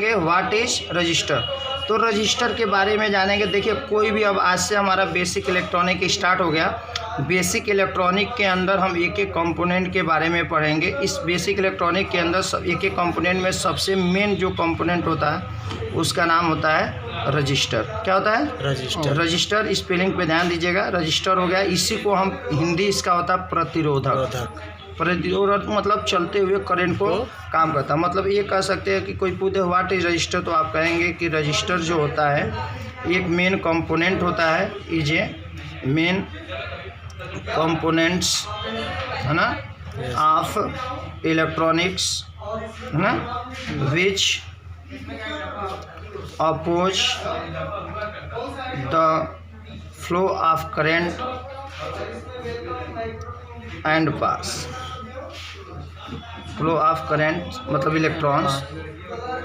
जानेंगे what is register. तो register के बारे में जानेंगे। देखिए कोई भी, अब आज से हमारा बेसिक इलेक्ट्रॉनिक स्टार्ट हो गया। बेसिक इलेक्ट्रॉनिक के अंदर हम एक एक कंपोनेंट के बारे में पढ़ेंगे। इस बेसिक इलेक्ट्रॉनिक के अंदर सब एक एक कंपोनेंट में सबसे मेन जो कंपोनेंट होता है उसका नाम होता है रजिस्टर। क्या होता है? रजिस्टर। रजिस्टर स्पेलिंग पे ध्यान दीजिएगा। रजिस्टर हो गया, इसी को हम हिंदी इसका होता है प्रतिरोधक। प्रतिरोधक मतलब चलते हुए करंट को काम करता है। मतलब ये कह सकते हैं कि कोई पूछे व्हाट इज रजिस्टर, तो आप कहेंगे कि रजिस्टर जो होता है एक मेन कंपोनेंट होता है। इज ए मेन कंपोनेंट्स, है ना, ऑफ इलेक्ट्रॉनिक्स, है ना, which oppose the flow of current and pass. Flow of current मतलब इलेक्ट्रॉन्स,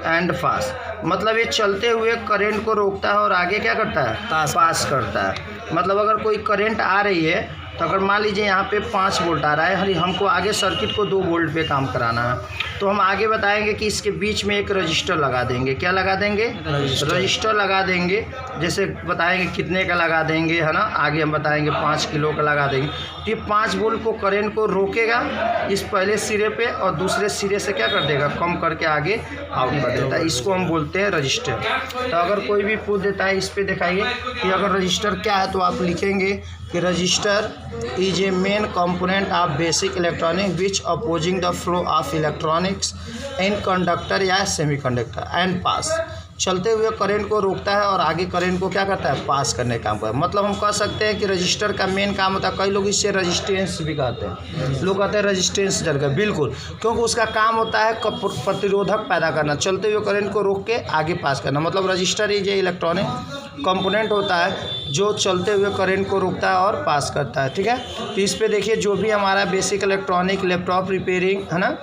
एंड पास मतलब ये चलते हुए करंट को रोकता है और आगे क्या करता है? पास करता है। मतलब अगर कोई करंट आ रही है तो अगर मान लीजिए यहाँ पे 5 वोल्ट आ रहा है, हमको आगे सर्किट को 2 वोल्ट पे काम कराना है, तो हम आगे बताएंगे कि इसके बीच में एक रजिस्टर लगा देंगे। क्या लगा देंगे? रजिस्टर लगा देंगे। जैसे बताएंगे कितने का लगा देंगे, है ना, आगे हम बताएंगे 5 किलो का लगा देंगे। तो ये 5 वोल्ट को करंट को रोकेगा इस पहले सिरे पे और दूसरे सिरे से क्या कर देगा? कम करके आगे आउट कर देता है। इसको हम बोलते हैं रजिस्टर। तो अगर कोई भी पूछ देता है इस पे दिखाइए कि अगर रजिस्टर क्या है, तो आप लिखेंगे कि register is a main component of basic electronic which opposing the flow of electronics in conductor या सेमीकंडक्टर एंड पास। चलते हुए करंट को रोकता है और आगे करंट को क्या करता है? पास करने का काम करता है। मतलब हम कह सकते हैं कि रजिस्टर का मेन काम होता है, कई लोग इससे रजिस्टेंस भी कहते हैं, लोग कहते हैं रजिस्टेंस जगह, बिल्कुल, क्योंकि उसका काम होता है प्रतिरोधक पैदा करना, चलते हुए करंट को रोक के आगे पास करना। मतलब रजिस्टर ही जो इलेक्ट्रॉनिक कंपोनेंट होता है जो चलते हुए करंट को रोकता है और पास करता है। ठीक है, तो इस पे देखिए जो भी हमारा बेसिक इलेक्ट्रॉनिक, लैपटॉप रिपेयरिंग, है ना,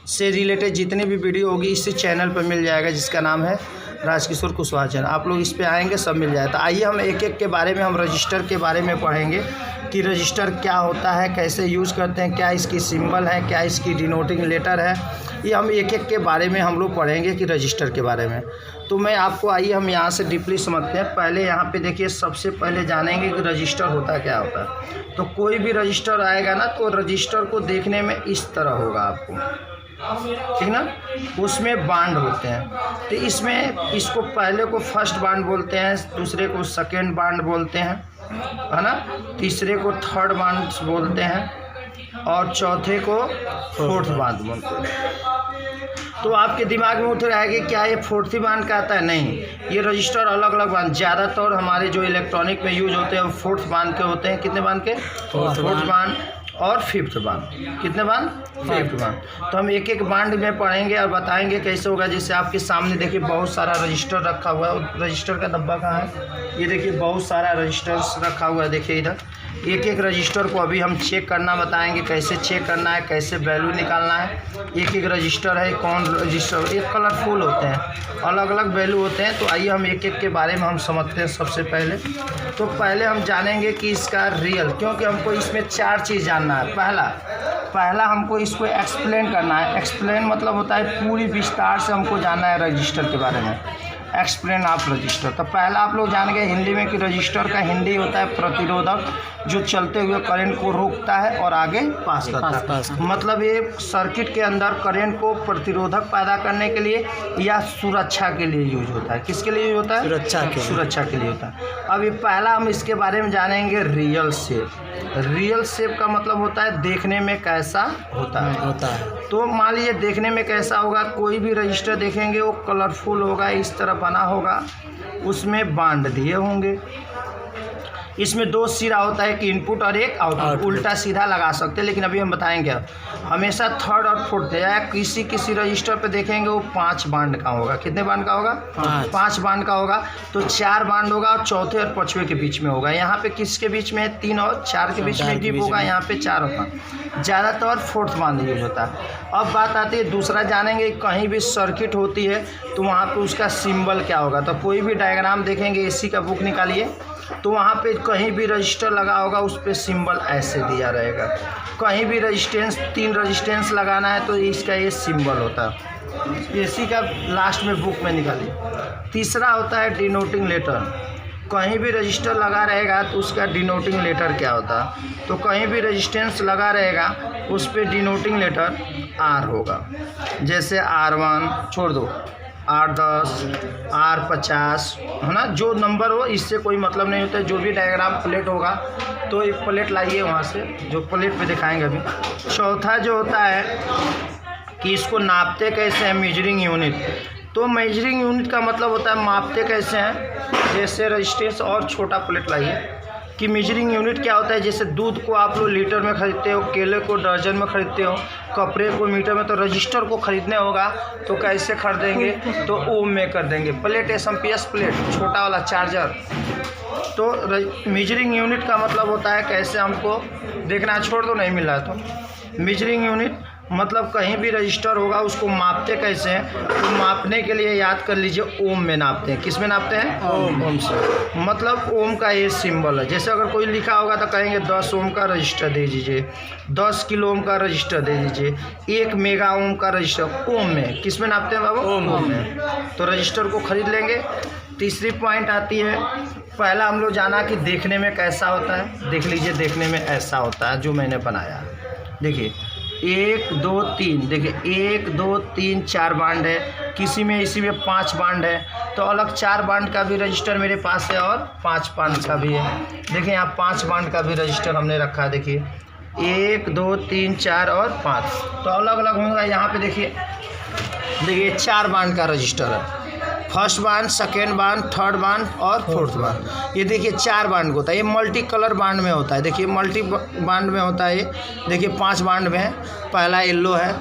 से रिलेटेड जितनी भी वीडियो होगी इसी चैनल पर मिल जाएगा, जिसका नाम है राजकिशोर कुशवाहा चैनल। आप लोग इस पे आएंगे सब मिल जाएगा। तो आइए हम एक एक के बारे में, हम रजिस्टर के बारे में पढ़ेंगे कि रजिस्टर क्या होता है, कैसे यूज़ करते हैं, क्या इसकी सिंबल है, क्या इसकी डिनोटिंग लेटर है। ये हम एक एक के बारे में हम लोग पढ़ेंगे कि रजिस्टर के बारे में। तो मैं आपको, आइए हम यहाँ से डीपली समझते हैं। पहले यहाँ पे देखिए, सबसे पहले जानेंगे कि रजिस्टर होता क्या होता है। तो कोई भी रजिस्टर आएगा ना, तो रजिस्टर को देखने में इस तरह होगा आपको, ठीक ना। उसमें बांड होते हैं, तो इसमें इसको पहले को फर्स्ट बांड बोलते हैं, दूसरे को सेकेंड बांड बोलते हैं, है ना, तीसरे को थर्ड बांड बोलते हैं और चौथे को फोर्थ बांड बोलते हैं। तो आपके दिमाग में उठ रहा है कि क्या ये फोर्थ बांड का आता है? नहीं, ये रजिस्टर अलग अलग बांड, ज़्यादातर हमारे जो इलेक्ट्रॉनिक में यूज होते हैं वो फोर्थ बांड के होते हैं। कितने बांड के? फोर्थ बांड और फिफ्थ बांड। कितने बांड? Fifth bond. तो हम एक एक बांड में पढ़ेंगे और बताएंगे कैसे होगा। जैसे आपके सामने देखिए बहुत सारा रजिस्टर रखा हुआ है। रजिस्टर का डब्बा कहाँ है? ये देखिए बहुत सारा रजिस्टर्स रखा हुआ है। देखिए इधर एक एक रजिस्टर को अभी हम चेक करना बताएंगे, कैसे चेक करना है, कैसे वैल्यू निकालना है। एक एक रजिस्टर है, कौन रजिस्टर, एक कलरफुल होते हैं, अलग अलग वैल्यू होते हैं। तो आइए हम एक एक के बारे में हम समझते हैं। सबसे पहले तो पहले हम जानेंगे कि इसका रियल, क्योंकि हमको इसमें 4 चीज़ जानना है। पहला हमको इसको एक्सप्लेन करना है। एक्सप्लेन मतलब होता है पूरी विस्तार से हमको जानना है रजिस्टर के बारे में। Explain of register. तो पहला आप लोग जान गए हिंदी में कि रजिस्टर का हिंदी होता है प्रतिरोधक, जो चलते हुए करंट को रोकता है और आगे पास करता है। मतलब ये सर्किट के अंदर करंट को प्रतिरोधक पैदा करने के लिए या सुरक्षा के लिए यूज होता है। किसके लिए यूज होता है? सुरक्षा के लिए होता है। अब ये पहला हम इसके बारे में जानेंगे रियल शेप। रियल शेप का मतलब होता है देखने में कैसा होता है। तो मान लीजिए देखने में कैसा होगा, कोई भी रजिस्टर देखेंगे वो कलरफुल होगा, इस तरह बना होगा, उसमें बांड दिए होंगे। इसमें 2 सिरा होता है, एक इनपुट और एक आउटपुट। उल्टा सीधा लगा सकते हैं, लेकिन अभी हम बताएंगे। हमेशा थर्ड और फोर्थ या किसी रजिस्टर पे देखेंगे वो 5 बांड का होगा। कितने बांड का होगा? 5 बांड का होगा। तो 4 बांड होगा और चौथे और पांचवें के बीच में होगा। यहाँ पे किसके बीच में है? 3 और 4 के बीच में डिप होगा, यहाँ पे 4 होगा। ज़्यादातर फोर्थ बांड यूज होता है। अब बात आती है दूसरा, जानेंगे कहीं भी सर्किट होती है तो वहाँ पे उसका सिंबल क्या होगा। तो कोई भी डायग्राम देखेंगे, एसी का बुक निकालिए, तो वहाँ पे कहीं भी रजिस्टर लगा होगा उस पर सिंबल ऐसे दिया रहेगा। कहीं भी रेजिस्टेंस 3 रेजिस्टेंस लगाना है तो इसका ये सिंबल होता है। इसी का लास्ट में बुक में निकाली। तीसरा होता है डिनोटिंग लेटर। कहीं भी रजिस्टर लगा रहेगा तो उसका डिनोटिंग लेटर क्या होता है, तो कहीं भी रेजिस्टेंस लगा रहेगा उस पर डिनोटिंग लेटर R होगा। जैसे R1 छोड़ दो, R10, R50 है ना, जो नंबर हो इससे कोई मतलब नहीं होता है। जो भी डायग्राम प्लेट होगा तो एक प्लेट लाइए वहाँ से, जो प्लेट पे दिखाएंगे अभी। चौथा जो होता है कि इसको नापते कैसे हैं, मेजरिंग यूनिट। तो मेजरिंग यूनिट का मतलब होता है मापते कैसे हैं। जैसे रजिस्टेंस और छोटा प्लेट लाइए कि मेजरिंग यूनिट क्या होता है। जैसे दूध को आप लोग लीटर में ख़रीदते हो, केले को दर्जन में ख़रीदते हो, कपड़े को मीटर में, तो रजिस्टर को ख़रीदने होगा तो कैसे खरीदेंगे, तो ओम में कर देंगे। प्लेट SMPS प्लेट, छोटा वाला चार्जर। तो मेजरिंग यूनिट का मतलब होता है कैसे हमको देखना। छोड़ दो, नहीं मिल रहा है तो मेजरिंग यूनिट मतलब कहीं भी रजिस्टर होगा उसको मापते कैसे हैं, तो मापने के लिए याद कर लीजिए ओम में नापते हैं। किस में नापते हैं, ओम से। मतलब ओम का ये सिंबल है। जैसे अगर कोई लिखा होगा तो कहेंगे 10 ओम का रजिस्टर दे दीजिए, 10 किलो ओम का रजिस्टर दे दीजिए, 1 मेगा ओम का रजिस्टर। ओम में किस में नापते हैं बाबू, ओम में। तो रजिस्टर को खरीद लेंगे। तीसरी पॉइंट आती है, पहला हम लोग जाना कि देखने में कैसा होता है। देख लीजिए, देखने में ऐसा होता है जो मैंने बनाया। देखिए 1 2 3, देखिए 1 2 3 4 बांड है, किसी में इसी में 5 बांड है। तो अलग 4 बांड का भी रजिस्टर मेरे पास है और 5 बांड का भी है। देखिए यहाँ 5 बांड का भी रजिस्टर हमने रखा है। देखिए 1 2 3 4 और 5, तो अलग अलग होगा। यहाँ पे देखिए 4 बांड का रजिस्टर है। First bond, second bond, third bond और फोर्थ बांड। ये देखिए 4 बांड होता है। ये मल्टी कलर बांड में होता है। देखिए मल्टी बांड में होता है। ये देखिए 5 बांड में है। पहला येलो है,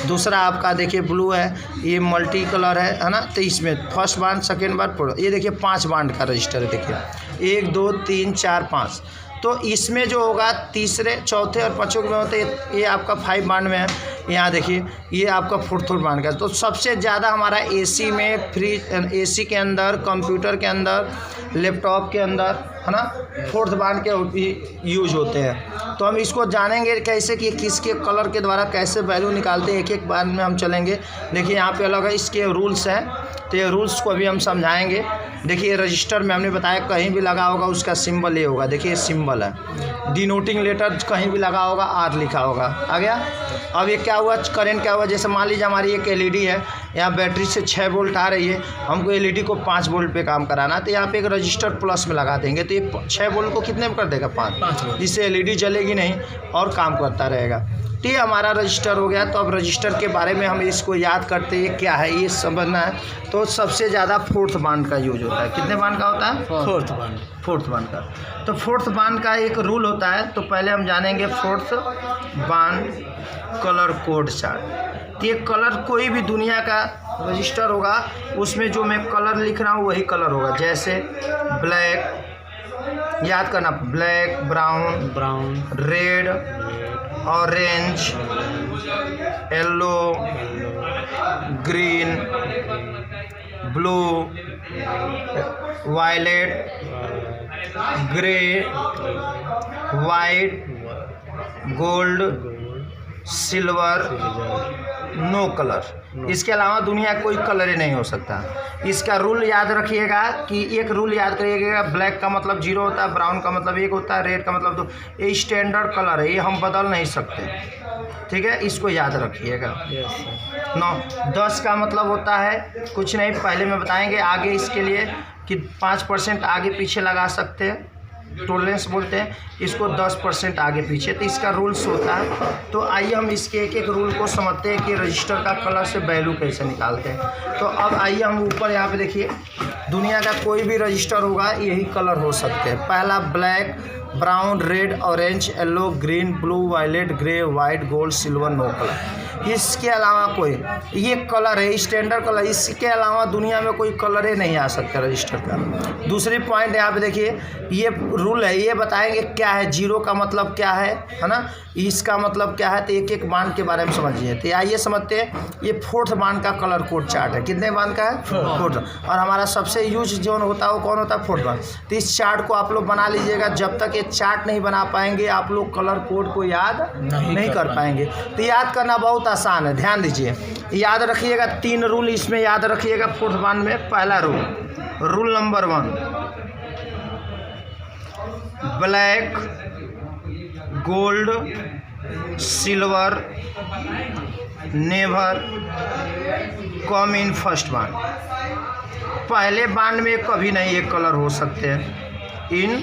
दूसरा आपका देखिए ब्लू है, ये मल्टी कलर है ना। तो इसमें first bond, second bond, fourth. ये देखिए 5 बांड का रजिस्टर है। देखिए 1 2 3 4 5। तो इसमें जो होगा तीसरे, चौथे और पाँचों में होते हैं। ये आपका 5 बांड में है। यहाँ देखिए ये आपका फोर्थ बांड का। तो सबसे ज़्यादा हमारा AC में, फ्रिज, AC के अंदर, कंप्यूटर के अंदर, लैपटॉप के अंदर है ना, फोर्थ बांड के यूज होते हैं। तो हम इसको जानेंगे कैसे कि किसके कलर के द्वारा कैसे वैल्यू निकालते हैं। एक एक बार में हम चलेंगे। देखिए यहाँ पे अलग है, इसके रूल्स हैं। तो ये रूल्स को अभी हम समझाएंगे। देखिए रजिस्टर में हमने बताया कहीं भी लगा होगा उसका सिंबल ये होगा। देखिए सिंबल है। डिनोटिंग लेटर कहीं भी लगा होगा R लिखा होगा। आ गया। अब ये क्या हुआ, करंट क्या हुआ। जैसे मान लीजिए हमारी एक LED है, यहाँ बैटरी से 6 वोल्ट आ रही है, हमको LED को 5 वोल्ट पे काम कराना। तो यहाँ पे एक रजिस्टर प्लस में लगा देंगे तो ये 6 वोल्ट को कितने में कर देगा, 5 वोल्ट, जिससे LED जलेगी नहीं और काम करता रहेगा। तो ये हमारा रजिस्टर हो गया। तो अब रजिस्टर के बारे में हम इसको याद करते हैं क्या है ये समझना है। तो सबसे ज़्यादा फोर्थ बांड का यूज होता है। कितने बांड का होता है, फोर्थ बांड का। तो फोर्थ बांड का एक रूल होता है। तो पहले हम जानेंगे fourth bond colour code chart. तो ये कलर कोई भी दुनिया का रजिस्टर होगा उसमें जो मैं कलर लिख रहा हूँ वही कलर होगा। जैसे ब्लैक, याद करना, black, brown, red, orange, yellow, green, blue, violet, grey, white, gold, silver, no colour. इसके अलावा दुनिया का कोई कलर ही नहीं हो सकता। इसका रूल याद रखिएगा कि एक रूल याद करिएगा, ब्लैक का मतलब 0 होता है, ब्राउन का मतलब 1 होता है, रेड का मतलब 2। ये स्टैंडर्ड कलर है, ये हम बदल नहीं सकते। ठीक है, इसको याद रखिएगा। 9 10 का मतलब होता है कुछ नहीं, पहले में बताएंगे आगे इसके लिए कि 5% आगे पीछे लगा सकते हैं, टोलरेंस बोलते हैं इसको। 10% आगे पीछे, तो इसका रूल्स होता है। तो आइए हम इसके एक एक रूल को समझते हैं कि रजिस्टर का कलर से वैल्यू कैसे निकालते हैं। तो अब आइए हम ऊपर यहाँ पे देखिए, दुनिया का कोई भी रजिस्टर होगा यही कलर हो सकते हैं। पहला black, brown, red, orange, yellow, green, blue, violet, grey, white, gold, silver, no colour. इसके अलावा कोई ये कलर है स्टैंडर्ड कलर, इसके अलावा दुनिया में कोई कलर ही नहीं आ सकता रजिस्टर का। दूसरी पॉइंट यहाँ पे देखिए, ये रूल है, ये बताएंगे क्या है, जीरो का मतलब क्या है ना, इसका मतलब क्या है। तो एक एक बांड के बारे में समझिए। तो आइए समझते हैं। ये फोर्थ बांड का कलर कोड चार्ट है। कितने बांड का है? फोर्थ। और हमारा सबसे यूज जोन होता है वो कौन होता है? Fourth bond. तो इस चार्ट को आप लोग बना लीजिएगा। जब तक ये चार्ट नहीं बना पाएंगे आप लोग कलर कोड को याद नहीं कर पाएंगे। तो याद करना बहुत आसान है, ध्यान दीजिए। याद रखिएगा 3 रूल इसमें याद रखिएगा फोर्थ बांड में। पहला rule number 1, black, gold, silver never come in first bond. पहले बांड में कभी नहीं एक कलर हो सकते हैं। इन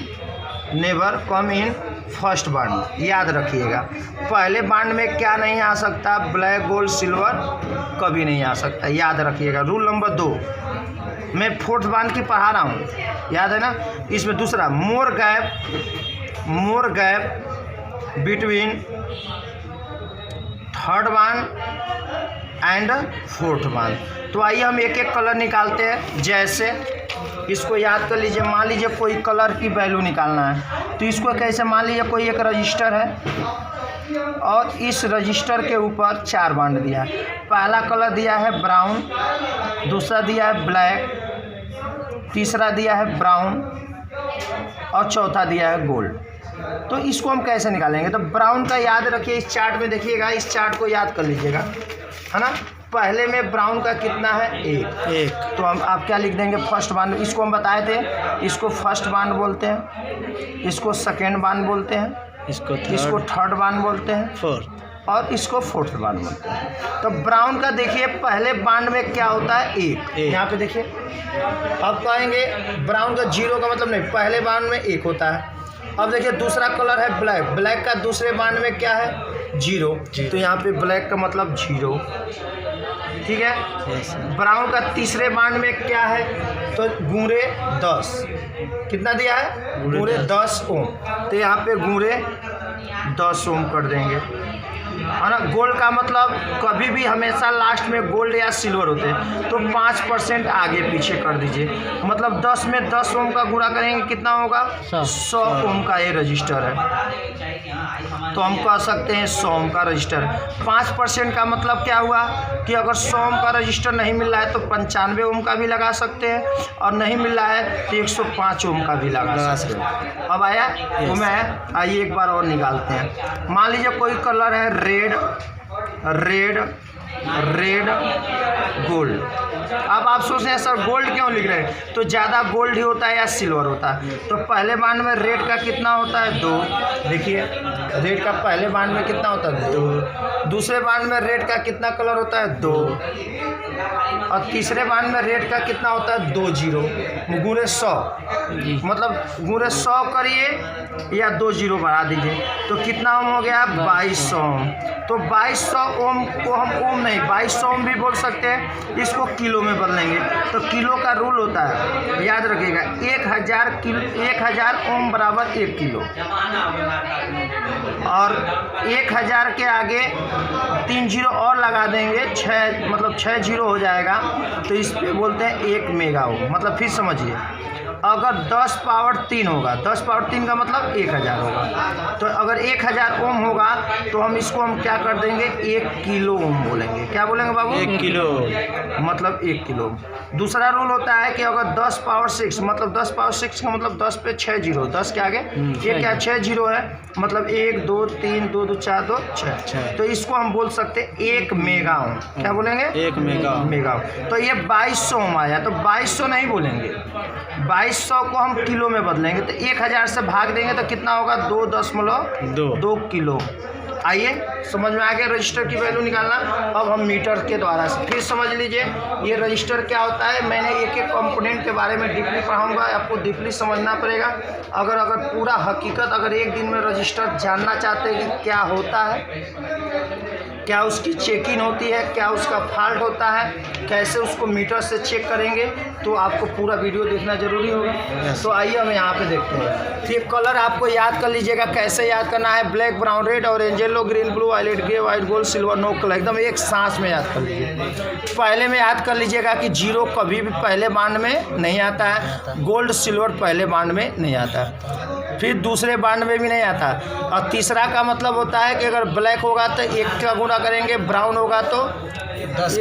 never come in first bond, याद रखिएगा। पहले बांड में क्या नहीं आ सकता? ब्लैक, गोल्ड, सिल्वर कभी नहीं आ सकता, याद रखिएगा। रूल नंबर 2, मैं फोर्थ बांड की पढ़ा रहा हूँ, याद है ना। इसमें दूसरा, more gap between third bond and fourth bond. तो आइए हम एक एक कलर निकालते हैं। जैसे इसको याद कर लीजिए, मान लीजिए कोई कलर की वैल्यू निकालना है, तो इसको कैसे, मान लीजिए कोई एक रजिस्टर है और इस रजिस्टर के ऊपर 4 बांड दिया है। पहला कलर दिया है ब्राउन, दूसरा दिया है ब्लैक, तीसरा दिया है ब्राउन और चौथा दिया है गोल्ड। तो इसको हम कैसे निकालेंगे? तो ब्राउन का याद रखिए, इस चार्ट में देखिएगा, इस चार्ट को याद कर लीजिएगा, है ना। पहले में ब्राउन का कितना है? एक। तो हम आप क्या लिख देंगे? First bond. इसको हम बताए थे, इसको फर्स्ट बांड बोलते हैं, इसको सेकेंड बांड बोलते हैं, इसको थर्ड बांड बोलते हैं, फोर्थ, और इसको फोर्थ बांड बोलते हैं। तो ब्राउन का देखिए, पहले बांड में क्या होता है? एक। यहाँ पे देखिए, अब कहेंगे ब्राउन का जीरो का मतलब नहीं, पहले बांड में एक होता है। अब देखिए दूसरा कलर है ब्लैक का दूसरे बांड में क्या है? जीरो। तो यहाँ पे ब्लैक का मतलब जीरो, ठीक है। ब्राउन का तीसरे बांड में क्या है? तो गुणे 10, कितना दिया है? गुणे 10 ओम। तो यहाँ पे गुणे 10 ओम कर देंगे, है ना। गोल्ड का मतलब कभी भी हमेशा लास्ट में गोल्ड या सिल्वर होते हैं, तो 5% आगे पीछे कर दीजिए। मतलब 10 में 10 ओम का गुणा करेंगे, कितना होगा? 100 ओम का ये रजिस्टर है, तो हम कह सकते हैं 100 ओम का रजिस्टर। 5% का मतलब क्या हुआ कि अगर 100 ओम का रजिस्टर नहीं मिल रहा है तो 95 ओम का भी लगा सकते हैं, और नहीं मिल रहा है तो 105 ओम का भी लगा सकते हैं। अब आया वो में, आइए एक बार और निकालते हैं। मान लीजिए कोई कलर है रेड गोल्ड। अब आप सोच रहे हैं सर गोल्ड क्यों लिख रहे हैं? तो ज़्यादा गोल्ड ही होता है या सिल्वर होता है? तो पहले बांड में रेड का कितना होता है? 2। देखिए रेड का पहले बांड में कितना होता है? 2। दूसरे बांड में रेड का कितना कलर होता है? 2। और तीसरे बांड में रेड का कितना होता है? 2 जीरो गुणे 100, मतलब गुणे 100 करिए या 2 जीरो बढ़ा दीजिए, तो कितना ओम हो गया? 2200 ओम। तो 2200 ओम को हम ओम नहीं 2200 ओम भी बोल सकते हैं। इसको किलो में बदलेंगे तो किलो का रूल होता है, याद रखिएगा, 1000 ओम बराबर 1 किलो। और 1000 के आगे 3 जीरो और लगा देंगे, 6 मतलब 6 जीरो हो जाएगा, तो इस पे बोलते हैं 1 मेगा ओम। मतलब फिर समझिए, अगर 10 पावर 3 होगा, 10 पावर 3 का मतलब 1000 होगा। तो अगर 1000 ओम होगा तो हम इसको हम क्या कर देंगे? 1 किलो ओम बोलेंगे। क्या बोलेंगे बाबू? 1 किलो, मतलब 1 किलो। दूसरा रूल होता है कि अगर 10 पावर 6, मतलब 10 पावर 6 का मतलब 10 पे 6 जीरो, 10 के आगे ये क्या 6 जीरो है, मतलब 1 2 3 2 2 4 2 6। तो इसको हम बोल सकते हैं 1 मेगा ओम। क्या बोलेंगे? 1 मेगा ओम। तो ये 2200 ओम आया, तो 2200 नहीं बोलेंगे, 2200 को हम किलो में बदलेंगे। तो 1000 से भाग देंगे तो कितना होगा? 2.2 किलो। आइए समझ में आ गया रजिस्टर की वैल्यू निकालना। अब हम मीटर के द्वारा से फिर समझ लीजिए ये रजिस्टर क्या होता है। मैंने एक एक कंपोनेंट के बारे में डीपली पढ़ाऊंगा, आपको डीपली समझना पड़ेगा। अगर पूरा हकीकत अगर एक दिन में रजिस्टर जानना चाहते हैं कि क्या होता है क्या उसकी चेकिंग होती है, क्या उसका फॉल्ट होता है, कैसे उसको मीटर से चेक करेंगे, तो आपको पूरा वीडियो देखना जरूरी होगा। तो आइए हम यहाँ पे देखते हैं। फिर कलर आपको याद कर लीजिएगा, कैसे याद करना है, black, brown, red, orange, yellow, green, blue, violet, grey, white, gold, silver, no colour, एकदम एक सांस में याद कर लीजिए। पहले में याद कर लीजिएगा कि जीरो कभी भी पहले बांड में नहीं आता है, गोल्ड सिल्वर पहले बांड में नहीं आता है, फिर दूसरे बांड में भी नहीं आता। और तीसरा का मतलब होता है कि अगर ब्लैक होगा तो 1 का गुणा करेंगे, ब्राउन होगा तो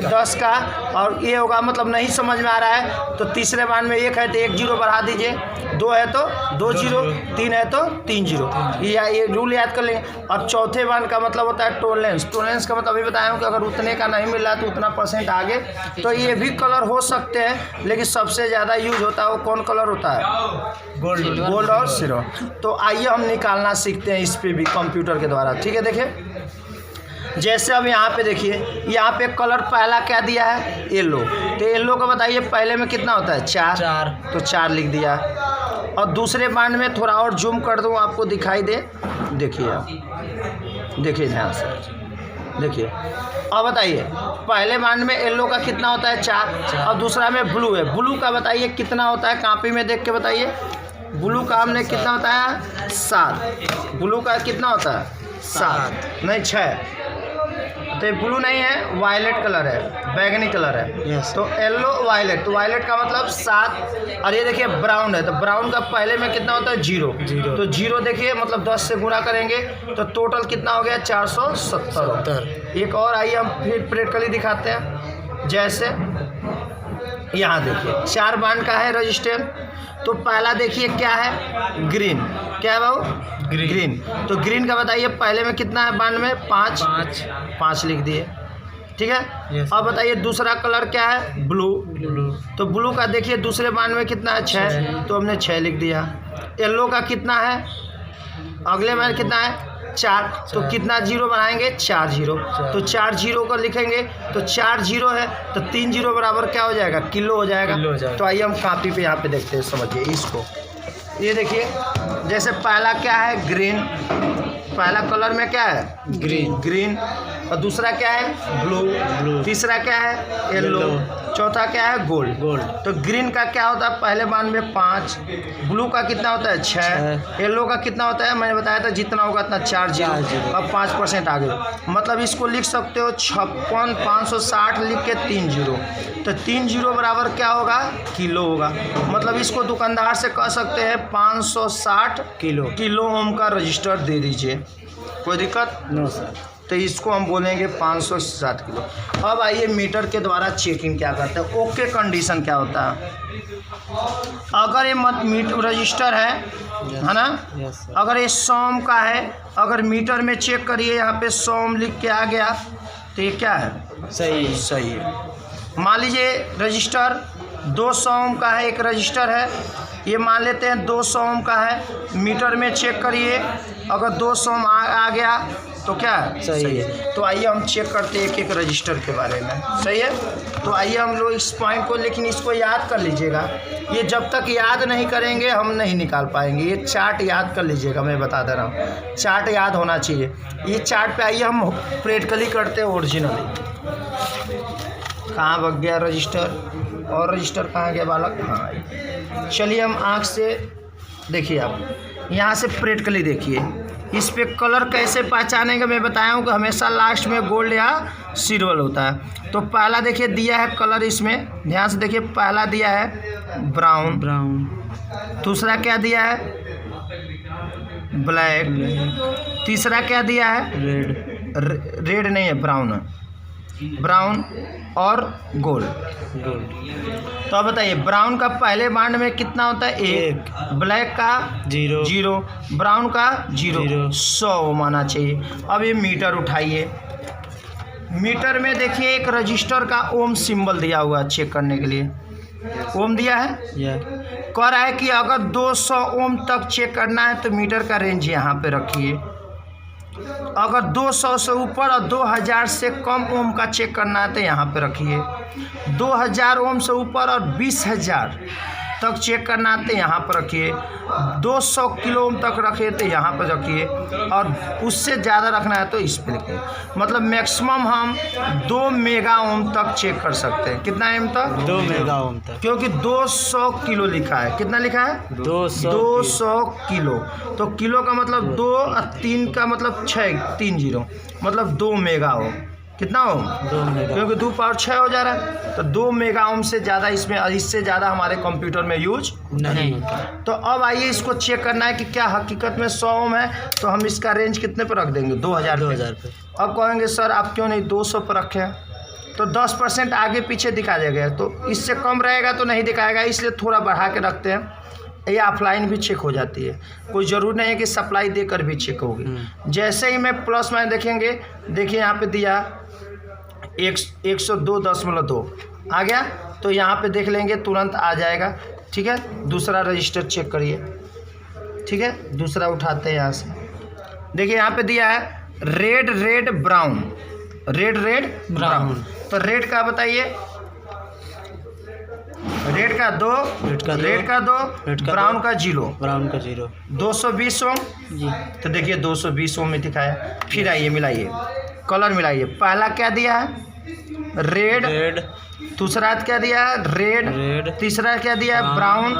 10 का, और ये होगा मतलब नहीं समझ में आ रहा है तो तीसरे बांड में 1 है तो 1 जीरो बढ़ा दीजिए, 2 है तो 2 जीरो, 3 है तो 3 जीरो, ये रूल याद कर लेंगे। और चौथे बांड का मतलब होता है टोलेंस। टोलेंस का मतलब अभी बताया हूँ कि अगर उतने का नहीं मिल रहा तो उतना % आगे। तो ये भी कलर हो सकते हैं, लेकिन सबसे ज़्यादा यूज होता है वो कौन कलर होता है? गोल्ड और सिल्वर। तो आइए हम निकालना सीखते हैं इस पे भी कंप्यूटर के द्वारा। ठीक है, देखिए जैसे अब यहाँ पे देखिए, यहाँ पे कलर पहला क्या दिया है? येलो। तो येलो का बताइए पहले में कितना होता है? 4। तो 4 लिख दिया। और दूसरे बांड में थोड़ा और जूम कर दूँ आपको दिखाई दे, देखिए आप, देखिए ध्यान से देखिए। अब बताइए पहले बांड में येलो का कितना होता है? 4। और दूसरा में ब्लू है, ब्लू का बताइए कितना होता है? कॉपी में देख के बताइए। ब्लू का हमने कितना होता है? 7। ब्लू का कितना होता है? 7 नहीं 6। तो ब्लू नहीं है, वायलेट कलर है, बैगनी कलर है। तो येलो वायलेट, तो वायलेट का मतलब 7। और ये देखिए ब्राउन है, तो ब्राउन का पहले में कितना होता है? 0। तो 0 देखिए मतलब 10 से गुणा करेंगे तो टोटल कितना हो गया? 470। एक और आइए हम फिर प्रैक्टिकली दिखाते हैं। जैसे यहाँ देखिए 4 बांड का है रजिस्टर। तो पहला देखिए क्या है? ग्रीन। क्या है बाबू? ग्रीन। तो ग्रीन का बताइए पहले में कितना है बांड में? 5 लिख दिए। ठीक है। अब बताइए दूसरा कलर क्या है? ब्लू। तो ब्लू का देखिए दूसरे बांड में कितना है? 6। तो हमने 6 लिख दिया। येलो का कितना है? अगले बांड कितना है? 4। तो कितना जीरो बनाएंगे? 4 जीरो। तो 4 जीरो को लिखेंगे तो 4 जीरो है तो 3 जीरो बराबर क्या हो जाएगा? किलो हो जाएगा। तो आइए हम कॉपी पे यहाँ पे देखते हैं, समझिए इसको। ये देखिए जैसे पहला क्या है? ग्रीन। पहला कलर में क्या है? ग्रीन। और दूसरा क्या है? ब्लू। तीसरा क्या है? येलो। चौथा क्या है? गोल्ड। तो ग्रीन का क्या होता है? पहले बांड में 5। ब्लू का कितना होता है? 6। येलो का कितना होता है? मैंने बताया था जितना होगा उतना 4 जीरो। अब 5% आगे, मतलब इसको लिख सकते हो 56,560 लिख के 3 जीरो। तो 3 जीरो बराबर क्या होगा? किलो होगा। मतलब इसको दुकानदार से कह सकते हैं 560 किलो ओम का रजिस्टर दे दीजिए। कोई दिक्कत? No sir. तो इसको हम बोलेंगे 560 किलो। अब आइए मीटर के द्वारा चेकिंग क्या करते हैं। ओके कंडीशन क्या होता है? अगर ये मीटर रजिस्टर है ना, अगर ये 100 का है, अगर मीटर में चेक करिए यहाँ पे 100 लिख के आ गया तो ये क्या है? सही है। मान लीजिए रजिस्टर 200 का है, एक रजिस्टर है, ये मान लेते हैं 200 ओम का है, मीटर में चेक करिए अगर 200 ओम आ गया तो क्या है? सही है। तो आइए हम चेक करते हैं एक रजिस्टर के बारे में। सही है। तो आइए हम लोग इस पॉइंट को, लेकिन इसको याद कर लीजिएगा, ये जब तक याद नहीं करेंगे हम नहीं निकाल पाएंगे। ये चार्ट याद कर लीजिएगा, मैं बता दे रहा हूँ, चार्ट याद होना चाहिए। ये चार्ट पे आइए हम प्रैक्टिकली करते हैं ओरिजिनली। कहाँ भाग गया रजिस्टर? और रजिस्टर कहाँ गया बालक? हाँ, चलिए हम आँख से देखिए, आप यहाँ से प्रैक्टिकली देखिए। इस पे कलर कैसे पहचानेंगे मैं बताया हूँ कि हमेशा लास्ट में गोल्ड या सिल्वर होता है। तो पहला देखिए दिया है कलर, इसमें ध्यान से देखिए, पहला दिया है ब्राउन। दूसरा क्या दिया है? ब्लैक। तीसरा क्या दिया है? रेड नहीं है, ब्राउन है। ब्राउन और गोल्ड। तो अब बताइए ब्राउन का पहले बांड में कितना होता है? 1। ब्लैक का 0। ब्राउन का 0। 100 माना चाहिए। अब ये मीटर उठाइए। मीटर में देखिए एक रजिस्टर का ओम सिंबल दिया हुआ है चेक करने के लिए। ओम दिया है, कह रहा है कि अगर 200 ओम तक चेक करना है तो मीटर का रेंज यहाँ पे रखिए। अगर 200 से ऊपर और 2000 से कम ओम का चेक करना है तो यहाँ पे रखिए। 2000 ओम से ऊपर और 20,000 तक चेक करना है तो यहाँ पर रखिए, 200 किलो ओम तक रखिए तो यहाँ पर रखिए, और उससे ज़्यादा रखना है तो इस पर लिखिए। मतलब मैक्सिमम हम 2 मेगा ओम तक चेक कर सकते हैं। कितना एम तक? 2 मेगा ओम तक, क्योंकि 200 किलो लिखा है। कितना लिखा है? 200 किलो। तो किलो का मतलब 2 और 3 का मतलब 6, 3 जीरो, मतलब 2 मेगा ओम। कितना ओम? 2 मेगा, क्योंकि 2 पावर 6 हो जा रहा है, तो 2 मेगा ओम से ज़्यादा इसमें, इससे ज़्यादा हमारे कंप्यूटर में यूज नहीं। तो अब आइए इसको चेक करना है कि क्या हकीकत में 100 ओम है, तो हम इसका रेंज कितने पर रख देंगे? 2000 पे। अब कहेंगे सर आप क्यों नहीं 200 पर रखें, तो 10% आगे पीछे दिखा देगा, तो इससे कम रहेगा तो नहीं दिखाएगा, इसलिए थोड़ा बढ़ा के रखते हैं। ये ऑफलाइन भी चेक हो जाती है, कोई ज़रूर नहीं है कि सप्लाई देकर भी चेक होगी। जैसे ही मैं प्लस माइनस देखेंगे, देखिए यहाँ पे दिया 102.2 आ गया, तो यहाँ पे देख लेंगे तुरंत आ जाएगा। ठीक है, दूसरा रजिस्टर चेक करिए। ठीक है, दूसरा उठाते हैं यहाँ से। देखिए यहाँ पे दिया है रेड ब्राउन, रेड ब्राउन। तो रेड का बताइए, रेड का 2, ब्राउन का 0, 220 ओम जी। तो देखिए 220 ओम में दिखाया। फिर आइए मिलाइए, कलर मिलाइए। पहला क्या दिया है? रेड। दूसरा क्या दिया है? रेड। तीसरा क्या दिया है? ब्राउन।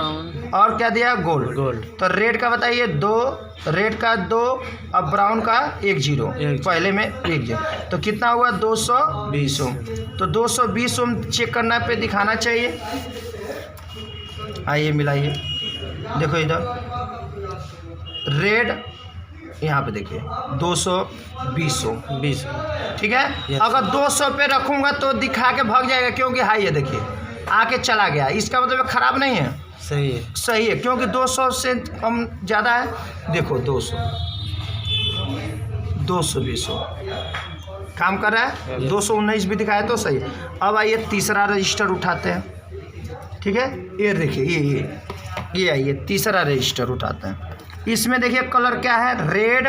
और क्या दिया? गोल्ड। तो रेड का बताइए 2, रेड का 2 और ब्राउन का 1 जीरो, पहले में 1 जीरो, तो कितना हुआ? 220 ओम। तो 220 ओम चेक करना पे दिखाना चाहिए। आइए मिलाइए, देखो इधर रेड, यहाँ पे देखिए 220 ओम। ठीक है, अगर 200 पे रखूँगा तो दिखा के भाग जाएगा, क्योंकि हाई है। देखिए आके चला गया, इसका मतलब ख़राब नहीं है, सही है, क्योंकि 200 से कम ज़्यादा है। देखो 220 ओम काम कर रहा है, 219 भी दिखाया तो सही। अब आइए तीसरा रजिस्टर उठाते हैं। ठीक है, ये देखिए ये आइए तीसरा रजिस्टर उठाते हैं। इसमें देखिए कलर क्या है? Red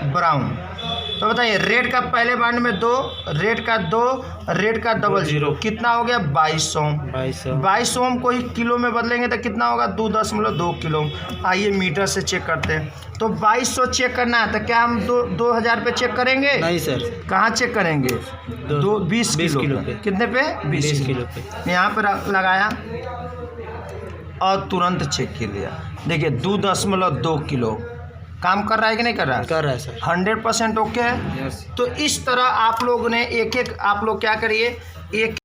brown. तो बताइए रेड का पहले बांड में 2, रेड का 2, रेड का 00, कितना हो गया? 22 ओम। 22 ओम को ही किलो में बदलेंगे तो कितना होगा? 2.2 किलो। आइए मीटर से चेक करते हैं। तो 2200 चेक करना है तो क्या हम 2000 पे चेक करेंगे? नहीं सर। कहाँ चेक करेंगे? 20 किलो पे। कितने पे? 20 किलो पे। यहाँ पर लगाया और तुरंत चेक कर लिया। देखिए 2.2 किलो काम कर रहा है कि नहीं कर रहा है? कर रहा है सर। 100% ओके है। तो इस तरह आप लोग ने एक आप लोग क्या करिए, एक